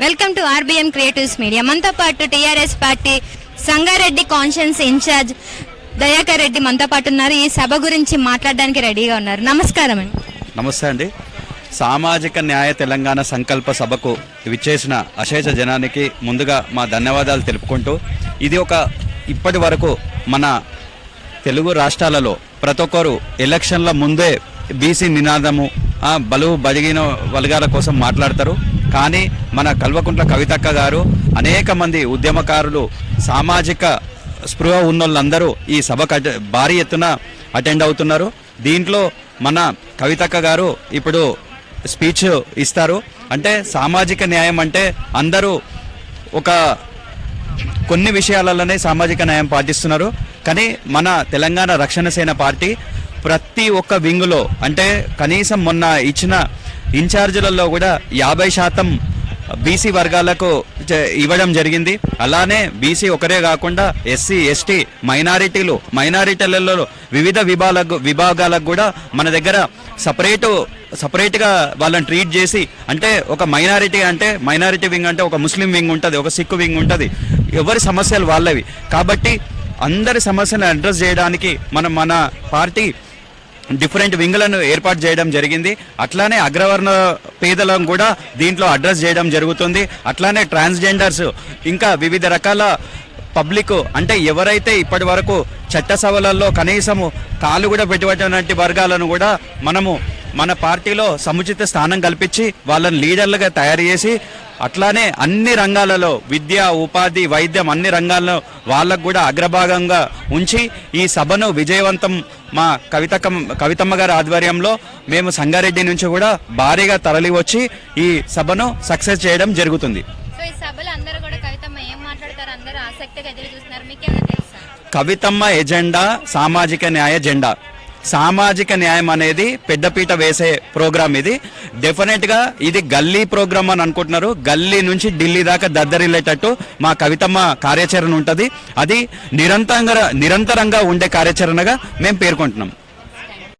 Welcome to RBM creatives media. మనతో పాటు TRS party Sangareddy constituency incharge Dayakar Reddy మనతో పాటు ఉన్నారు. ఈ సభ గురించి మాట్లాడడానికి రెడీగా ఉన్నారు. నమస్కారం అండి. నమస్తే అండి. సామాజిక న్యాయ తెలంగాణ సంకల్ప సభకు విచ్చేసిన అశేష జనానికి ముందుగా మా ధన్యవాదాలు తెలుపుకుంటూ, ఇది ఇప్పటి వరకు మన తెలుగు రాష్ట్రాలలో ప్రతి ఒక్కరు ఎలక్షన్ల ముందే బీసీ నినాదము బలువు బలిగిన వర్గాల కోసం మాట్లాడతారు. కానీ మన కల్వకుంట్ల కవితక్క గారు, అనేక మంది ఉద్యమకారులు, సామాజిక స్పృహ ఉన్నోళ్ళందరూ ఈ సభకు భారీ ఎత్తున అటెండ్ అవుతున్నారు. దీంట్లో మన కవితక్క గారు ఇప్పుడు స్పీచ్ ఇస్తారు. అంటే సామాజిక న్యాయం అంటే అందరూ కొన్ని విషయాలలోనే సామాజిక న్యాయం పాటిస్తున్నారు. కానీ మన తెలంగాణ రక్షణ సేన పార్టీ ప్రతి ఒక్క వింగులో, అంటే కనీసం మొన్న ఇచ్చిన ఇన్ఛార్జీలలో కూడా 50% బీసీ వర్గాలకు ఇవ్వడం జరిగింది. అలానే బీసీ ఒకరే కాకుండా ఎస్సీ, ఎస్టీ, మైనారిటీలలో వివిధ విభాగాలకు కూడా మన దగ్గర సపరేట్గా వాళ్ళని ట్రీట్ చేసి, అంటే ఒక మైనారిటీ వింగ్ అంటే ఒక ముస్లిం వింగ్ ఉంటుంది, ఒక సిక్కు వింగ్ ఉంటుంది. ఎవరి సమస్యలు వాళ్ళవి. కాబట్టి అందరి సమస్యలను అడ్రస్ చేయడానికి మన పార్టీ డిఫరెంట్ వింగులను ఏర్పాటు చేయడం జరిగింది. అట్లానే అగ్రవర్ణ పేదలను కూడా దీంట్లో అడ్రస్ చేయడం జరుగుతుంది. అట్లానే ట్రాన్స్జెండర్స్, ఇంకా వివిధ రకాల పబ్లిక్, అంటే ఎవరైతే ఇప్పటి వరకు చట్టసభలలో కనీసము కాలు కూడా పెట్టినటువంటి వర్గాలను కూడా మన పార్టీలో సముచిత స్థానం కల్పించి వాళ్ళని లీడర్లుగా తయారు చేసి, అట్లానే అన్ని రంగాలలో విద్య, ఉపాధి, వైద్యం అన్ని రంగాల్లో వాళ్ళకు కూడా అగ్రభాగంగా ఉంచి ఈ సభను విజయవంతం మా కవితమ్మ గారి ఆధ్వర్యంలో మేము సంగారెడ్డి నుంచి కూడా భారీగా తరలి వచ్చి ఈ సభను సక్సెస్ చేయడం జరుగుతుంది. కవితమ్మ ఎజెండా సామాజిక న్యాయ జెండా. సామాజిక న్యాయం అనేది పెద్దపీట వేసే ప్రోగ్రామ్. ఇది డెఫినెట్గా ఇది గల్లీ ప్రోగ్రామ్ అని అనుకుంటున్నారు. గల్లీ నుంచి ఢిల్లీ దాకా దద్దరిల్లేటట్టు మా కవితమ్మ కార్యాచరణ ఉంటుంది. అది నిరంతరంగా ఉండే కార్యాచరణగా మేము పేర్కొంటున్నాం.